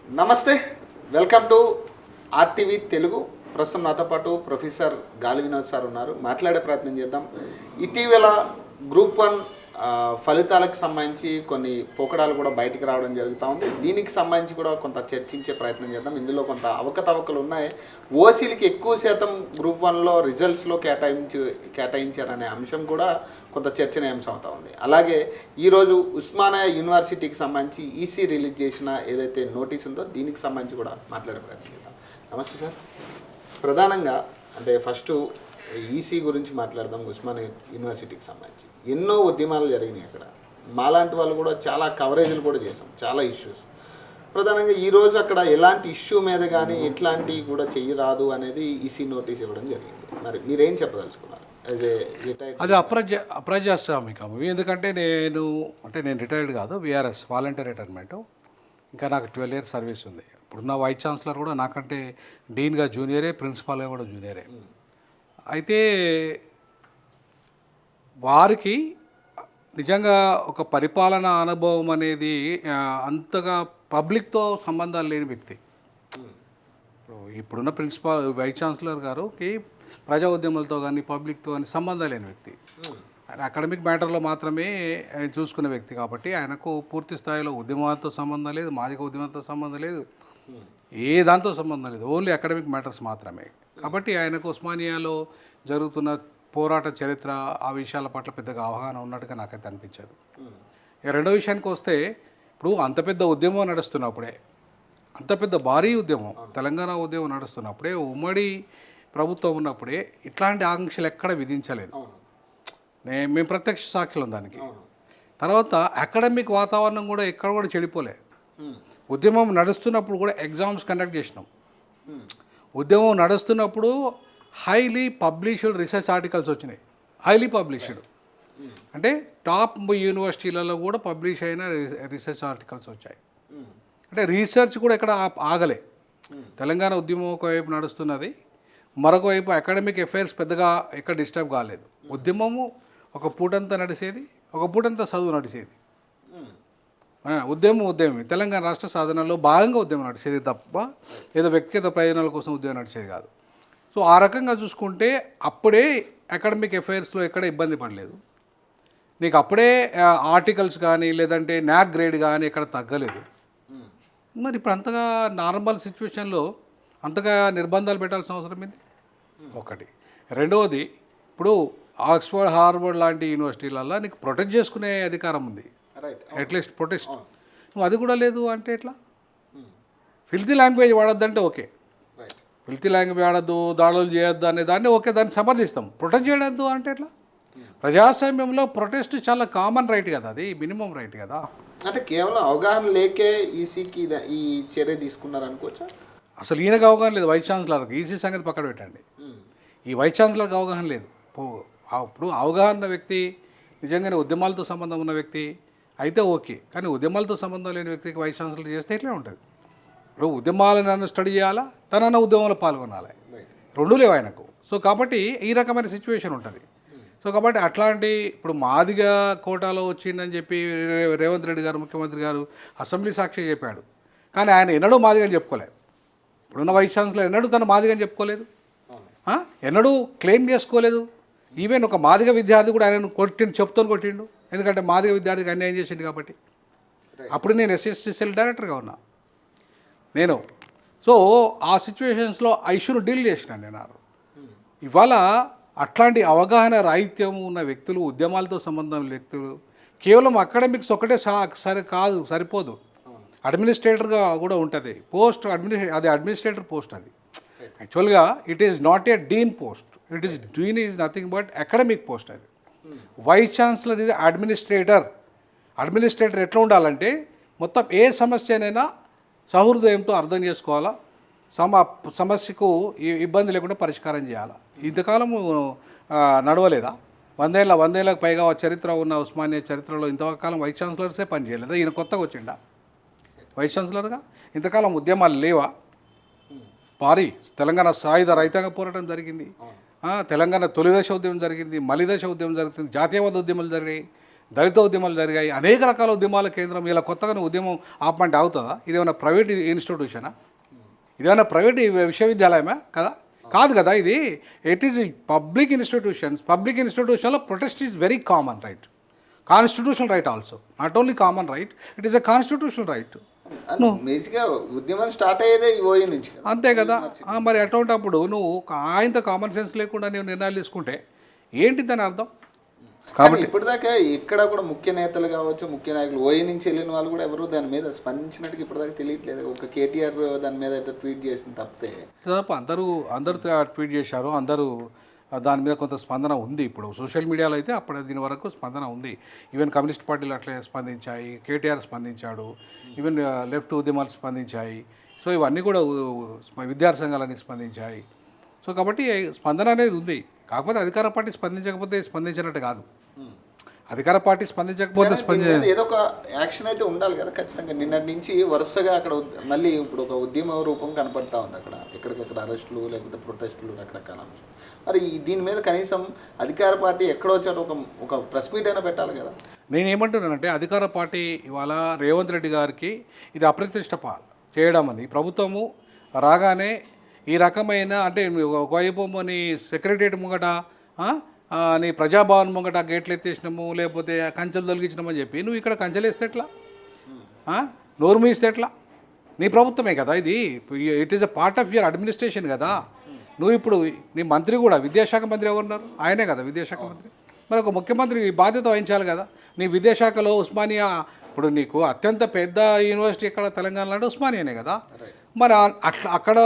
నమస్తే, welcome to RTV Telugu. ప్రస్తుతం నాతో పాటు ప్రొఫెసర్ గాలి వినోద్ సార్ ఉన్నారు. మాట్లాడే ప్రయత్నం చేద్దాం. ఇటీవల గ్రూప్ 1 ఫలితాలకు సంబంధించి కొన్ని పోకడాలు కూడా బయటికి రావడం జరుగుతూ ఉంది. దీనికి సంబంధించి కూడా కొంత చర్చించే ప్రయత్నం చేద్దాం. ఇందులో కొంత అవకతవకలు ఉన్నాయి. ఓసీలకి ఎక్కువ శాతం గ్రూప్ 1లో రిజల్ట్స్లో కేటాయించారనే అంశం కూడా కొంత చర్చనీయాంశం అవుతా ఉంది. అలాగే ఈరోజు ఉస్మానియా యూనివర్సిటీకి సంబంధించి ఈసీ రిలీజ్ చేసిన ఏదైతే నోటీస్ ఉందో దీనికి సంబంధించి కూడా మాట్లాడే ప్రయత్నం చేద్దాం. నమస్తే సార్. ప్రధానంగా అంటే ఫస్ట్ ఈసీ గురించి మాట్లాడదాం. ఉస్మానియా యూనివర్సిటీకి సంబంధించి ఎన్నో ఉద్యమాలు జరిగినాయి. అక్కడ మాలాంటి వాళ్ళు కూడా చాలా కవరేజీలు కూడా చేసాం, చాలా ఇష్యూస్. ప్రధానంగా ఈరోజు అక్కడ ఎలాంటి ఇష్యూ మీద కానీ ఎట్లాంటివి కూడా చెయ్యరాదు అనేది ఈసీ నోటీస్ ఇవ్వడం జరిగింది. మరి మీరేం చెప్పదలుచుకున్నారు యాజ్ ఏ రిటైర్డ్? అది అప్రజాస్వామికం. ఎందుకంటే నేను రిటైర్డ్ కాదు, విఆర్ఎస్ వాలంటీర్ రిటైర్మెంట్. ఇంకా నాకు 12 years సర్వీస్ ఉంది. ఇప్పుడున్న వైస్ ఛాన్సలర్ కూడా నాకంటే డీన్గా జూనియరే, ప్రిన్సిపాల్గా కూడా జూనియరే. అయితే వారికి నిజంగా ఒక పరిపాలనా అనుభవం అనేది అంతగా పబ్లిక్తో సంబంధాలు లేని వ్యక్తి. ఇప్పుడున్న వైస్ ఛాన్సలర్ గారుకి ప్రజా ఉద్యమాలతో కానీ పబ్లిక్తో కానీ సంబంధం లేని వ్యక్తి. ఆయన అకాడమిక్ మ్యాటర్లో మాత్రమే ఆయన చూసుకునే వ్యక్తి కాబట్టి ఆయనకు పూర్తి స్థాయిలో ఉద్యమాలతో సంబంధం లేదు, మాదిక ఉద్యమంతో సంబంధం లేదు, ఏ దాంతో సంబంధం లేదు, ఓన్లీ అకాడమిక్ మ్యాటర్స్ మాత్రమే. కాబట్టి ఆయనకు ఉస్మానియాలో జరుగుతున్న పోరాట చరిత్ర, ఆ విషయాల పట్ల పెద్దగా అవగాహన ఉన్నట్టుగా నాకైతే అనిపించదు. ఇక రెండో విషయానికి వస్తే, ఇప్పుడు అంత పెద్ద ఉద్యమం నడుస్తున్నప్పుడే, అంత పెద్ద భారీ ఉద్యమం, తెలంగాణ ఉద్యమం నడుస్తున్నప్పుడే, ఉమ్మడి ప్రభుత్వం ఉన్నప్పుడే ఇట్లాంటి ఆంక్షలు ఎక్కడ విధించలేదు. మేము ప్రత్యక్ష సాక్షులం దానికి. తర్వాత అకాడమిక్ వాతావరణం కూడా ఎక్కడ కూడా చెడిపోలే. ఉద్యమం నడుస్తున్నప్పుడు కూడా ఎగ్జామ్స్ కండక్ట్ చేసినాం. ఉద్యమం నడుస్తున్నప్పుడు హైలీ పబ్లిష్డ్ రీసెర్చ్ ఆర్టికల్స్ వచ్చినాయి. హైలీ పబ్లిష్డ్ అంటే టాప్ యూనివర్సిటీలలో కూడా పబ్లిష్ అయిన రీసెర్చ్ ఆర్టికల్స్ వచ్చాయి. అంటే రీసెర్చ్ కూడా ఎక్కడ ఆగలే. తెలంగాణ ఉద్యమం ఒకవైపు నడుస్తున్నది, మరొక వైపు అకాడమిక్ అఫైర్స్ పెద్దగా ఎక్కడ డిస్టర్బ్ కాలేదు. ఉద్యమము ఒక పూటంతా నడిచేది, ఒక పూటంతా చదువు నడిచేది. ఉద్యమం తెలంగాణ రాష్ట్ర సాధనలో భాగంగా ఉద్యమం నడిచేది తప్ప ఏదో వ్యక్తిగత ప్రయోజనాల కోసం ఉద్యమం నడిచేది కాదు. సో ఆ రకంగా చూసుకుంటే అప్పుడే అకాడమిక్ అఫైర్స్లో ఎక్కడ ఇబ్బంది పడలేదు. నీకు అప్పుడే ఆర్టికల్స్ కానీ లేదంటే న్యాక్ గ్రేడ్ కానీ ఎక్కడ తగ్గలేదు. మరి ఇప్పుడు అంతగా నార్మల్ సిచ్యువేషన్లో అంతగా నిర్బంధాలు పెట్టాల్సిన అవసరం ఏంది? ఒకటి. రెండవది, ఇప్పుడు ఆక్స్ఫర్డ్, హార్వర్డ్ లాంటి యూనివర్సిటీలలో నీకు ప్రొటెక్ట్ చేసుకునే అధికారం ఉంది, అట్లీస్ట్ ప్రొటెస్ట్. నువ్వు అది కూడా లేదు అంటే ఎట్లా? ఫిల్తీ లాంగ్వేజ్ వాడొద్దంటే ఓకే, ఫిల్తీ లాంగ్వేజ్ వాడద్దు, దాడులు చేయొద్దు అనే దాన్ని ఓకే, దాన్ని సమర్థిస్తాం. ప్రొటెక్ట్ చేయొద్దు అంటే ఎట్లా? ప్రజాస్వామ్యంలో ప్రొటెస్ట్ చాలా కామన్ రైట్ కదా, అది మినిమం రైట్ కదా. అంటే కేవలం అవగాహన లేకే ఈసీకి ఈ చర్య తీసుకున్నారు అనుకోవచ్చా? అసలు ఈయనకు అవగాహన లేదు, వైస్ ఛాన్సలర్కి. ఈసీ సంగతి పక్కన పెట్టండి, ఈ వైస్ ఛాన్సలర్కి అవగాహన లేదు. ఇప్పుడు అవగాహన ఉన్న వ్యక్తి, నిజంగానే ఉద్యమాలతో సంబంధం ఉన్న వ్యక్తి అయితే ఓకే, కానీ ఉద్యమాలతో సంబంధం లేని వ్యక్తికి వైస్ ఛాన్సలర్ చేస్తే ఇట్లే ఉంటుంది. ఇప్పుడు ఉద్యమాలను స్టడీ చేయాలా, తనన్న ఉద్యమంలో పాల్గొనాలి, రెండూ లేవు ఆయనకు. సో కాబట్టి ఈ రకమైన సిచ్యువేషన్ ఉంటుంది. సో కాబట్టి అట్లాంటి ఇప్పుడు మాదిగా కోటాలో వచ్చిందని చెప్పి రేవంత్ రెడ్డి గారు, ముఖ్యమంత్రి గారు అసెంబ్లీ సాక్షి చెప్పాడు, కానీ ఆయన ఎన్నడూ మాదిగని చెప్పుకోలేదు. ఇప్పుడున్న వైస్ ఛాన్సలర్ ఎన్నడూ తను మాదిగని చెప్పుకోలేదు, ఎన్నడూ క్లెయిమ్ చేసుకోలేదు. ఈవెన్ ఒక మాదిగ విద్యార్థి కూడా ఆయన కొట్టిండు. ఎందుకంటే మాదిగ విద్యార్థికి అన్యాయం చేసిండు కాబట్టి. అప్పుడు నేను ఎస్ఎస్టీ సెల్ డైరెక్టర్గా ఉన్నా నేను. సో ఆ సిచ్యువేషన్స్లో ఆ ఇష్యూను డీల్ చేసినాను నేను. ఇవాళ అట్లాంటి అవగాహన రాహిత్యం ఉన్న వ్యక్తులు, ఉద్యమాలతో సంబంధం వ్యక్తులు, కేవలం అకాడమిక్స్ ఒకటే సరిపోదు, అడ్మినిస్ట్రేటర్గా కూడా ఉంటుంది పోస్ట్. అది అడ్మినిస్ట్రేటర్ పోస్ట్. అది యాక్చువల్గా it is not a dean post, dean is nothing but academic post. అది vice chancellor is administrator. Administrator ఎట్లా ఉండాలంటే మొత్తం ఏ సమస్యనైనా సహృదయంతో అర్థం చేసుకోవాలా, సమస్యకు ఇబ్బంది లేకుండా పరిష్కారం చేయాలా. ఇంతకాలము నడవలేదా? 100 ఏళ్ళకు పైగా చరిత్ర ఉన్న ఉస్మానియా చరిత్రలో ఇంతకాలం వైస్ ఛాన్సలర్సే పనిచేయలేదా? ఈయన కొత్తగా వచ్చిండా వైస్ ఛాన్సలర్గా? ఇంతకాలం ఉద్యమాలు లేవా? భారీ తెలంగాణ సాయుధ రైతాంగ పోరాటం జరిగింది, తెలంగాణ తొలిదశ ఉద్యమం జరిగింది, మలిదశ ఉద్యమం జరుగుతుంది, జాతీయవాద ఉద్యమాలు జరిగాయి, దళిత ఉద్యమాలు జరిగాయి, అనేక రకాల ఉద్యమాల కేంద్రం. ఇలా కొత్తగా ఉద్యమం ఆపమంటే అవుతుందా? ఇదేమైనా ప్రైవేట్ ఇన్స్టిట్యూషనా? ఇదేమైనా ప్రైవేట్ విశ్వవిద్యాలయమా? కదా, కాదు కదా. ఇది it is public institutions. Public ఇన్స్టిట్యూషన్లో protest is very common right, constitutional right also, not only common right, it is a constitutional right. బేసిక్గా ఉద్యమం స్టార్ట్ అయ్యేదే ఈ ఓయి నుంచి కదా. అంతే కదా. మరి అటువంటిప్పుడు నువ్వు ఆయనతో కామన్ సెన్స్ లేకుండా నువ్వు నిర్ణయాలు తీసుకుంటే ఏంటి దాని అర్థం? కాబట్టి ఇప్పటిదాకా ఇక్కడ కూడా ముఖ్య నేతలు కావచ్చు, ముఖ్య నాయకులు ఓయి నుంచి వెళ్ళిన వాళ్ళు కూడా ఎవరు దాని మీద స్పందించినట్టుగా ఇప్పటిదాకా తెలియట్లేదు. ఒక కేటీఆర్ దాని మీద అయితే ట్వీట్ చేసిన తప్పితే అందరూ ట్వీట్ చేశారు, అందరూ దాని మీద కొంత స్పందన ఉంది. ఇప్పుడు సోషల్ మీడియాలో అయితే అప్పుడు దీని వరకు స్పందన ఉంది. ఈవెన్ కమ్యూనిస్ట్ పార్టీలు అట్లే స్పందించాయి, కేటీఆర్ స్పందించాడు, ఈవెన్ లెఫ్ట్ ఉద్యమాలు స్పందించాయి. సో ఇవన్నీ కూడా విద్యార్థి సంఘాలన్నీ స్పందించాయి. సో కాబట్టి స్పందన అనేది ఉంది. కాకపోతే అధికార పార్టీ స్పందించకపోతే స్పందించినట్టు కాదు. అధికార పార్టీ స్పందించకపోతే ఏదో ఒక యాక్షన్ అయితే ఉండాలి కదా ఖచ్చితంగా. నిన్నటి నుంచి వరుసగా అక్కడ మళ్ళీ ఇప్పుడు ఒక ఉద్యమ రూపం కనపడతా ఉంది. అక్కడ ఎక్కడికక్కడ అరెస్టులు, లేకపోతే ప్రొటెస్టులు, రకరకాల అంశాలు. మరి దీని మీద కనీసం అధికార పార్టీ ఎక్కడో వచ్చాడు ఒక ప్రెస్ మీట్ అయినా పెట్టాలి కదా. నేనేమంటున్నానంటే అధికార పార్టీ ఇవాళ రేవంత్ రెడ్డి గారికి ఇది అప్రతిష్ట చేయడం అని, ప్రభుత్వము రాగానే ఈ రకమైన అంటే ఒకవైపు నీ సెక్రటరియట్ ముంగట, నీ ప్రజాభవన్ ముంగట గేట్లు ఎత్తేసినాము, లేకపోతే కంచెలు తొలగించినామని చెప్పి నువ్వు ఇక్కడ కంచెలు వేస్తే ఎట్లా? నోరు మీస్తే ఎట్లా? నీ ప్రభుత్వమే కదా ఇది. It is a part of your administration కదా. నువ్వు ఇప్పుడు నీ మంత్రి కూడా, విద్యాశాఖ మంత్రి ఎవరున్నారు? ఆయనే కదా విద్యాశాఖ మంత్రి. మరి ఒక ముఖ్యమంత్రి బాధ్యత వహించాలి కదా. నీ విద్యాశాఖలో ఉస్మానియా, ఇప్పుడు నీకు అత్యంత పెద్ద యూనివర్సిటీ ఎక్కడ తెలంగాణలో అంటే ఉస్మానియానే కదా. మరి అట్లా అక్కడ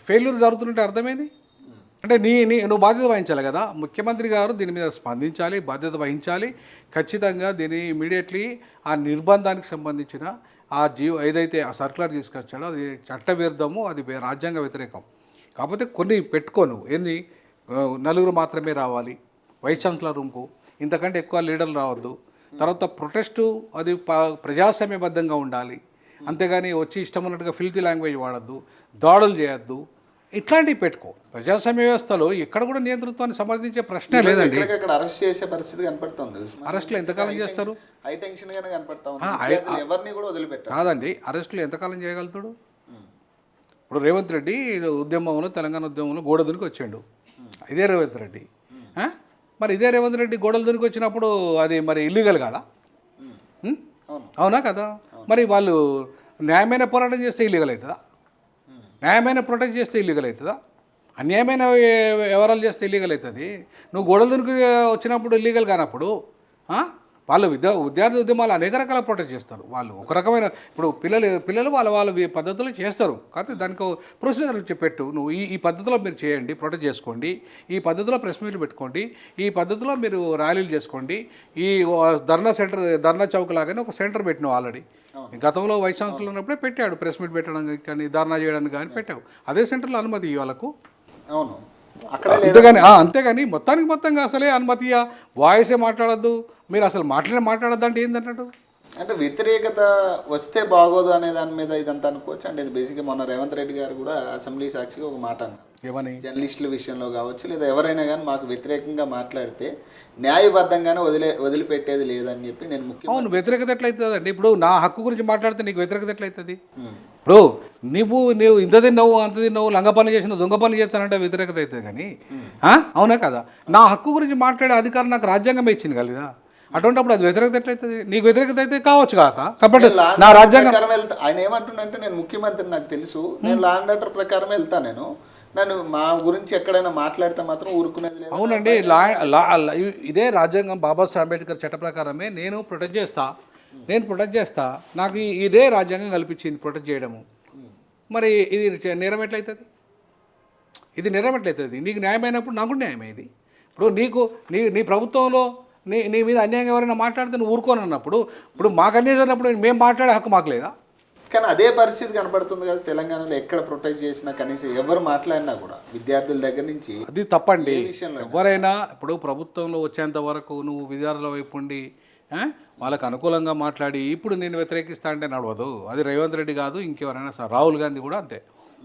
ఫెయిల్యూర్ జరుగుతుంటే అర్థమైంది అంటే నువ్వు బాధ్యత వహించాలి కదా. ముఖ్యమంత్రి గారు దీని మీద స్పందించాలి, బాధ్యత వహించాలి. ఖచ్చితంగా దీన్ని ఇమీడియట్లీ ఆ నిర్బంధానికి సంబంధించిన ఏదైతే ఆ సర్క్యులర్ తీసుకొచ్చాడో అది చట్టవిరుద్ధము, అది రాజ్యాంగ వ్యతిరేకం. కాకపోతే కొన్ని పెట్టుకోను ఏంది, నలుగురు మాత్రమే రావాలి వైస్ ఛాన్సలర్ రూమ్కు, ఇంతకంటే ఎక్కువ లీడర్లు రావద్దు. తర్వాత ప్రొటెస్టు అది ప్రజాస్వామ్యబద్ధంగా ఉండాలి, అంతేగాని వచ్చి ఇష్టం ఉన్నట్టుగా ఫిల్తీ లాంగ్వేజ్ వాడద్దు, దాడులు చేయొద్దు, ఇట్లాంటివి పెట్టుకో. ప్రజాస్వామ్య వ్యవస్థలో ఎక్కడ కూడా నియంతృత్వాన్ని సమర్థించే ప్రశ్నే లేదండి. అరెస్ట్ చేసే పరిస్థితి కనపడుతుంది. అరెస్టులు ఎంతకాలం చేస్తారు? కాదండి, అరెస్టులు ఎంతకాలం చేయగలుగుతాడు? ఇప్పుడు రేవంత్ రెడ్డి ఉద్యమంలో, తెలంగాణ ఉద్యమంలో గోడ దునికి వచ్చాడు. ఇదే రేవంత్ రెడ్డి. మరి ఇదే రేవంత్ రెడ్డి గోడలు దునికి వచ్చినప్పుడు అది మరి ఇల్లీగల్ కాదా? అవునా కదా. మరి వాళ్ళు న్యాయమైన పోరాటం చేస్తే ఇల్లీగల్ అవుతుందా? న్యాయమైన ప్రొటెక్ట్ చేస్తే ఇల్లీగల్ అవుతుందా? అన్యాయమైన వ్యవహారాలు చేస్తే ఇల్లీగల్ అవుతుంది. నువ్వు గోడల దునికి వచ్చినప్పుడు ఇల్లీగల్ కానప్పుడు వాళ్ళు విద్యార్థి ఉద్యమాలు అనేక రకాల ప్రొటెక్ట్ చేస్తారు. వాళ్ళు ఒక రకమైన ఇప్పుడు పిల్లలు వాళ్ళ పద్ధతులు చేస్తారు. కాబట్టి దానికి ప్రొసీజర్ పెట్టు. నువ్వు ఈ పద్ధతిలో మీరు చేయండి, ప్రొటెక్ట్ చేసుకోండి, ఈ పద్ధతిలో ప్రెస్ మీట్లు పెట్టుకోండి, ఈ పద్ధతిలో మీరు ర్యాలీలు చేసుకోండి. ఈ ధర్నా చౌక్ లాగానే ఒక సెంటర్ పెట్టినావు ఆల్రెడీ. గతంలో వైస్ ఛాన్సలర్ ఉన్నప్పుడే పెట్టాడు, ప్రెస్ మీట్ పెట్టడానికి కానీ ధర్నా చేయడానికి కానీ పెట్టావు. అదే సెంటర్లో అనుమతి వాళ్ళకు. అవును, అంతేగాని మొత్తంగా అసలే అనుమతి వాయిసే మాట్లాడద్దు, మీరు అసలు మాట్లాడద్దు అంటే ఏంటంటాడు? అంటే వ్యతిరేకత వస్తే బాగోదు అనే దాని మీద ఇదంతా అనుకోవచ్చు. అంటే ఇది బేసిక్గా మొన్న రేవంత్ రెడ్డి గారు కూడా అసెంబ్లీ సాక్షిగా ఒక మాట అన్నారు. ఏమని? జర్నలిస్టుల విషయంలో కావచ్చు, లేదా ఎవరైనా కానీ మాకు వ్యతిరేకంగా మాట్లాడితే న్యాయబద్ధంగానే వదిలిపెట్టేది లేదని చెప్పి నేను అవును, వ్యతిరేకత ఎట్లయితుంది అండి? ఇప్పుడు నా హక్కు గురించి మాట్లాడితే నీకు వ్యతిరేకత ఎట్లయితుంది? ఇప్పుడు నువ్వు ఇంత తిన్నావు, అంత తిన్నావు, లంగ పనులు చేసిన, దొంగ పనులు చేస్తానంటే వ్యతిరేకత అవుతుంది. కానీ అవునా కదా, నా హక్కు గురించి మాట్లాడే అధికారం నాకు రాజ్యాంగం ఇచ్చింది కదా. అటువంటిప్పుడు అది వ్యతిరేకత ఎట్లయితుంది? నీకు వ్యతిరేకత అయితే కావచ్చు కాక, కాబట్టి నా రాజ్యాంగం. ఆయన ఏమంటుండంటే, నేను ముఖ్యమంత్రి, నాకు తెలుసు, నేను లా అండ్ ఆర్డర్ ప్రకారం వెళ్తాను, నన్ను మా గురించి ఎక్కడైనా మాట్లాడితే మాత్రం ఊరుకునేది లేదు. అవునండి, ఇదే రాజ్యాంగం బాబాసాహెబ్ అంబేద్కర్ చట్ట ప్రకారమే నేను ప్రొటెక్ట్ చేస్తా. నాకు ఇదే రాజ్యాంగం కల్పించింది ప్రొటెక్ట్ చేయడము. మరి ఇది నేరం ఎట్లయితుంది? ఇది నేరం ఎట్లయితుంది? నీకు న్యాయమైనప్పుడు నాకు న్యాయమైంది. ఇప్పుడు నీ ప్రభుత్వంలో నీ మీద అన్యాయంగా ఎవరైనా మాట్లాడితే నువ్వు ఊరుకోను అన్నప్పుడు, ఇప్పుడు మాకు అన్యాయం జరిగినప్పుడు మేము మాట్లాడే హక్కు మాకు లేదా? కానీ అదే పరిస్థితి కనపడుతుంది కదా తెలంగాణలో. ఎక్కడ ప్రొటెక్ట్ చేసినా కనీసం ఎవరు మాట్లాడినా కూడా విద్యార్థుల దగ్గర నుంచి అది తప్పండి. ఎవరైనా ఇప్పుడు ప్రభుత్వంలో వచ్చేంత వరకు నువ్వు విద్యార్థుల వైపు ఉండి వాళ్ళకు అనుకూలంగా మాట్లాడి ఇప్పుడు నేను వ్యతిరేకిస్తా అంటే నడవదు. అది రేవంత్ రెడ్డి కాదు, ఇంకెవరైనా సార్, రాహుల్ గాంధీ కూడా అంతే.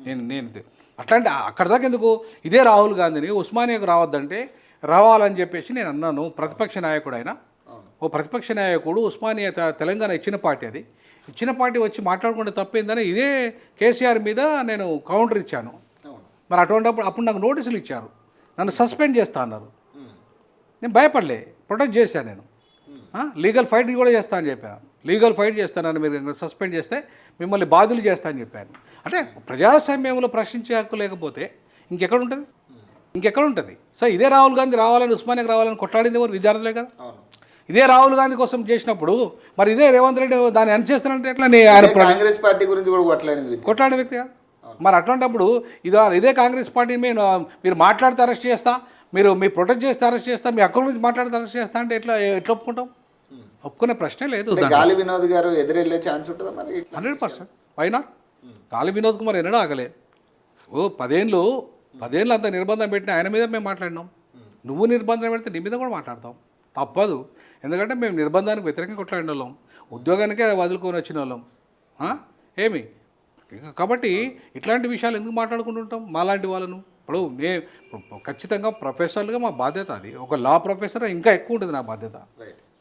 నేను అట్లాంటి అక్కడ దాకా ఎందుకు? ఇదే రాహుల్ గాంధీని ఉస్మానియాకు రావద్దంటే రావాలని చెప్పేసి నేను అన్నాను, ప్రతిపక్ష నాయకుడు అయినా ఓ ప్రతిపక్ష నాయకుడు ఉస్మానియా తెలంగాణ ఇచ్చిన పార్టీ అది, ఇచ్చిన పార్టీ వచ్చి మాట్లాడుకుంటే తప్పేందని ఇదే కేసీఆర్ మీద నేను కౌంటర్ ఇచ్చాను. అవును. మరి అప్పుడు నాకు నోటీసులు ఇచ్చారు, నన్ను సస్పెండ్ చేస్తా అన్నారు. నేను భయపడలే, ప్రొటెక్ట్ చేశాను నేను. లీగల్ ఫైట్ కూడా చేస్తా అని చెప్పాను. లీగల్ ఫైట్ చేస్తానని మీరు సస్పెండ్ చేస్తే మిమ్మల్ని బాధ్యులు చేస్తా అని చెప్పాను. అంటే ప్రజాస్వామ్యంలో ప్రశ్నించే హక్కు లేకపోతే ఇంకెక్కడ ఉంటుంది? సో ఇదే రాహుల్ గాంధీ రావాలని, ఉస్మానియాకి రావాలని కొట్లాడింది ఎవరు? విద్యార్థులే కదా. అవును. ఇదే రాహుల్ గాంధీ కోసం చేసినప్పుడు మరి ఇదే రేవంత్ రెడ్డి దాన్ని అనుచేస్తానంటే ఎట్లా? కాంగ్రెస్ పార్టీ గురించి కూడా కొట్లాడిన వ్యక్తి కదా. మరి అట్లాంటప్పుడు ఇదే కాంగ్రెస్ పార్టీ మీరు మాట్లాడితే అరెస్ట్ చేస్తా, మీరు ప్రొటెక్ట్ చేస్తే అరెస్ట్ చేస్తా, మీ హక్కుల గురించి మాట్లాడితే అరెస్ట్ చేస్తా అంటే ఎట్లా ఒప్పుకుంటాం? ఒప్పుకునే ప్రశ్నే లేదు. గాలి వినోద్ గారు ఎదురెళ్ళే ఛాన్స్ ఉంటుందా మరి? 100%. Why not? గాలి వినోద్ కుమార్ ఎన్నడూ ఆగలే. ఓ 10 ఏళ్ళు అంత నిర్బంధం పెట్టిన ఆయన మీద మేము మాట్లాడినాం. నువ్వు నిర్బంధం పెడితే నీ మీద కూడా మాట్లాడతాం, తప్పదు. ఎందుకంటే మేము నిర్బంధానికి వ్యతిరేకంగా కొట్లాడిన వాళ్ళం, ఉద్యోగానికే వదులుకొని వచ్చిన వాళ్ళం. ఏమి కాబట్టి ఇట్లాంటి విషయాలు ఎందుకు మాట్లాడుకుంటుంటాం మాలాంటి వాళ్ళను? ఇప్పుడు ఖచ్చితంగా ప్రొఫెసర్లుగా మా బాధ్యత అది. ఒక లా ప్రొఫెసర్ ఇంకా ఎక్కువ ఉంటుంది నా బాధ్యత. రైట్.